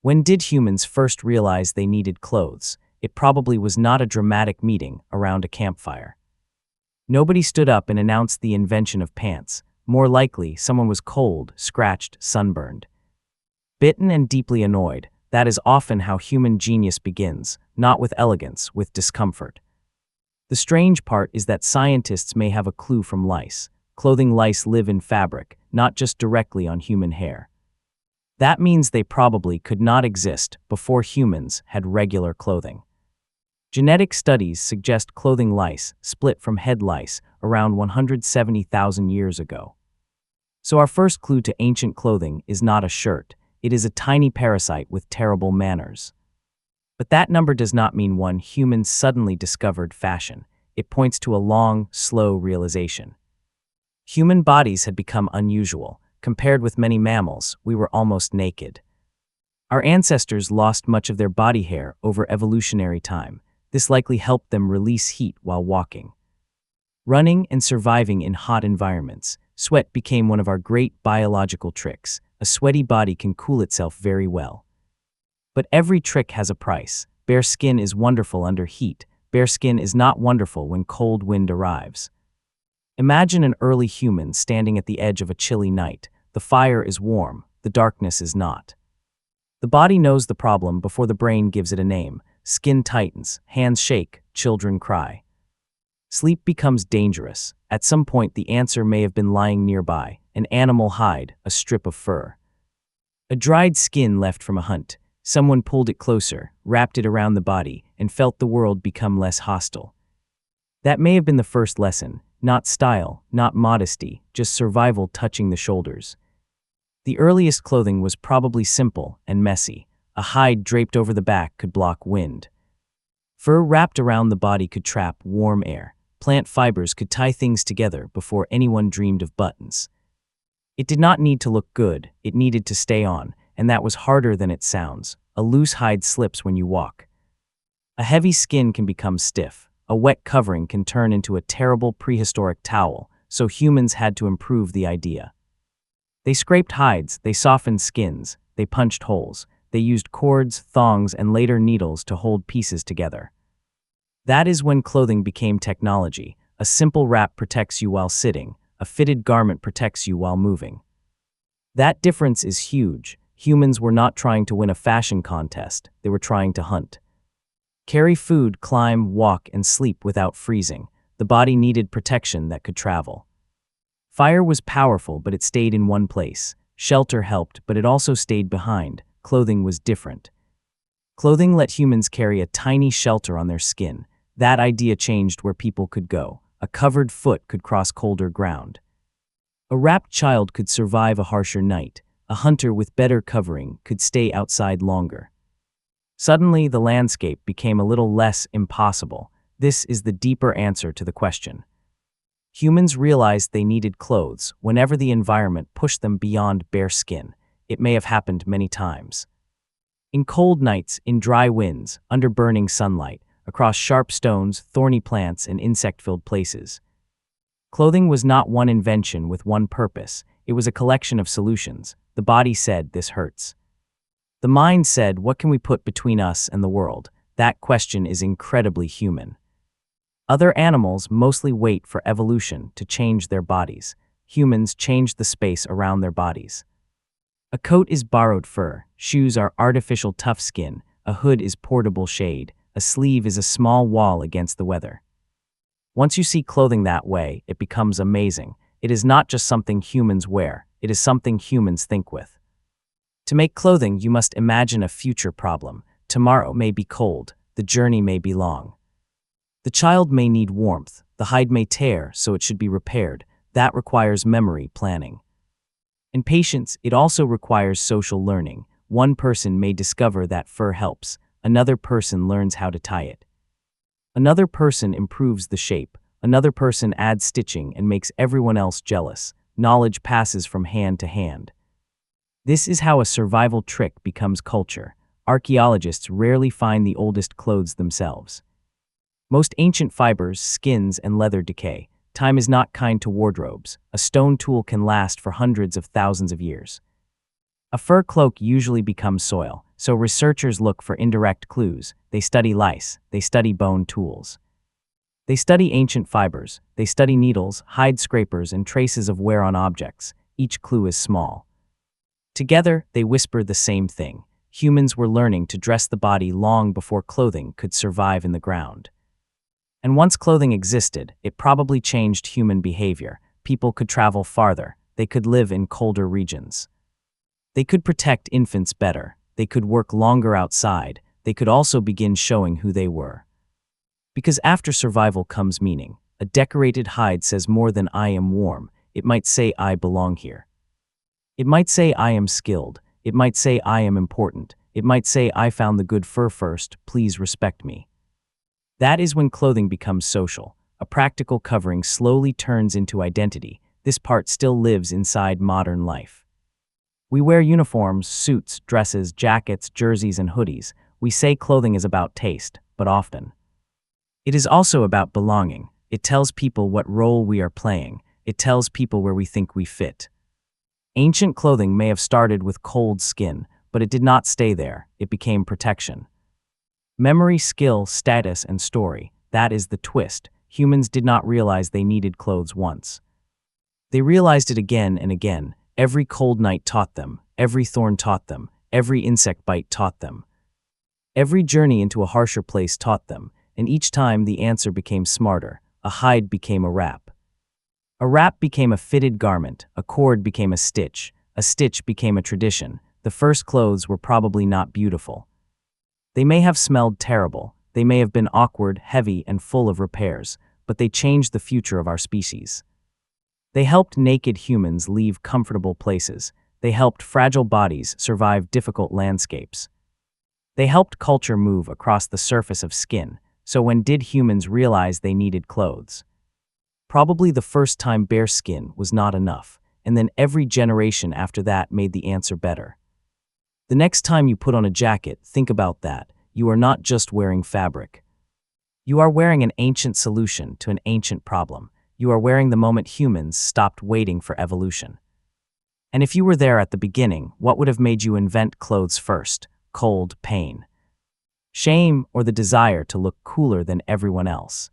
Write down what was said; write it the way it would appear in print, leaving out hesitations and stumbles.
When did humans first realize they needed clothes? It probably was not a dramatic meeting around a campfire. Nobody stood up and announced the invention of pants. More likely, someone was cold, scratched, sunburned. Bitten and deeply annoyed, that is often how human genius begins, not with elegance, with discomfort. The strange part is that scientists may have a clue from lice. Clothing lice live in fabric, not just directly on human hair. That means they probably could not exist before humans had regular clothing. Genetic studies suggest clothing lice split from head lice around 170,000 years ago. So our first clue to ancient clothing is not a shirt, it is a tiny parasite with terrible manners. But that number does not mean one human suddenly discovered fashion. It points to a long, slow realization. Human bodies had become unusual. Compared with many mammals, we were almost naked. Our ancestors lost much of their body hair over evolutionary time. This likely helped them release heat while walking. Running and surviving in hot environments, sweat became one of our great biological tricks. A sweaty body can cool itself very well. But every trick has a price. Bare skin is wonderful under heat. Bare skin is not wonderful when cold wind arrives. Imagine an early human standing at the edge of a chilly night. The fire is warm, the darkness is not. The body knows the problem before the brain gives it a name. Skin tightens, hands shake, children cry. Sleep becomes dangerous. At some point the answer may have been lying nearby, an animal hide, a strip of fur. A dried skin left from a hunt. Someone pulled it closer, wrapped it around the body, and felt the world become less hostile. That may have been the first lesson. Not style, not modesty, just survival touching the shoulders. The earliest clothing was probably simple and messy. A hide draped over the back could block wind. Fur wrapped around the body could trap warm air. Plant fibers could tie things together before anyone dreamed of buttons. It did not need to look good, it needed to stay on, and that was harder than it sounds. A loose hide slips when you walk. A heavy skin can become stiff. A wet covering can turn into a terrible prehistoric towel, so humans had to improve the idea. They scraped hides, they softened skins, they punched holes, they used cords, thongs, and later needles to hold pieces together. That is when clothing became technology. A simple wrap protects you while sitting, a fitted garment protects you while moving. That difference is huge. Humans were not trying to win a fashion contest, they were trying to hunt. Carry food, climb, walk, and sleep without freezing. The body needed protection that could travel. Fire was powerful, but it stayed in one place. Shelter helped, but it also stayed behind. Clothing was different. Clothing let humans carry a tiny shelter on their skin. That idea changed where people could go. A covered foot could cross colder ground. A wrapped child could survive a harsher night. A hunter with better covering could stay outside longer. Suddenly, the landscape became a little less impossible. This is the deeper answer to the question. Humans realized they needed clothes whenever the environment pushed them beyond bare skin. It may have happened many times. In cold nights, in dry winds, under burning sunlight, across sharp stones, thorny plants, and insect-filled places. Clothing was not one invention with one purpose. It was a collection of solutions. The body said, "This hurts." The mind said, "What can we put between us and the world?" That question is incredibly human. Other animals mostly wait for evolution to change their bodies. Humans change the space around their bodies. A coat is borrowed fur, shoes are artificial tough skin, a hood is portable shade, a sleeve is a small wall against the weather. Once you see clothing that way, it becomes amazing. It is not just something humans wear, it is something humans think with. To make clothing, you must imagine a future problem. Tomorrow may be cold, the journey may be long. The child may need warmth, the hide may tear, so it should be repaired. That requires memory planning. In patience, it also requires social learning. One person may discover that fur helps, another person learns how to tie it. Another person improves the shape, another person adds stitching and makes everyone else jealous. Knowledge passes from hand to hand. This is how a survival trick becomes culture. Archaeologists rarely find the oldest clothes themselves. Most ancient fibers, skins, and leather decay. Time is not kind to wardrobes. A stone tool can last for hundreds of thousands of years. A fur cloak usually becomes soil. So researchers look for indirect clues. They study lice. They study bone tools. They study ancient fibers. They study needles, hide scrapers, and traces of wear on objects. Each clue is small. Together, they whisper the same thing. Humans were learning to dress the body long before clothing could survive in the ground. And once clothing existed, it probably changed human behavior. People could travel farther. They could live in colder regions. They could protect infants better. They could work longer outside. They could also begin showing who they were. Because after survival comes meaning. A decorated hide says more than "I am warm." It might say "I belong here." It might say "I am skilled." It might say "I am important." It might say "I found the good fur first, please respect me." That is when clothing becomes social. A practical covering slowly turns into identity. This part still lives inside modern life. We wear uniforms, suits, dresses, jackets, jerseys, and hoodies. We say clothing is about taste, but often it is also about belonging. It tells people what role we are playing. It tells people where we think we fit. Ancient clothing may have started with cold skin, but it did not stay there. It became protection. Memory, skill, status, and story. That is the twist. Humans did not realize they needed clothes once. They realized it again and again. Every cold night taught them. Every thorn taught them. Every insect bite taught them. Every journey into a harsher place taught them. And each time the answer became smarter. A hide became a wrap. A wrap became a fitted garment. A cord became a stitch. A stitch became a tradition. The first clothes were probably not beautiful. They may have smelled terrible. They may have been awkward, heavy, and full of repairs, but they changed the future of our species. They helped naked humans leave comfortable places. They helped fragile bodies survive difficult landscapes. They helped culture move across the surface of skin. So when did humans realize they needed clothes? Probably the first time bare skin was not enough, and then every generation after that made the answer better. The next time you put on a jacket, think about that. You are not just wearing fabric. You are wearing an ancient solution to an ancient problem. You are wearing the moment humans stopped waiting for evolution. And if you were there at the beginning, what would have made you invent clothes first? Cold, pain, shame, or the desire to look cooler than everyone else?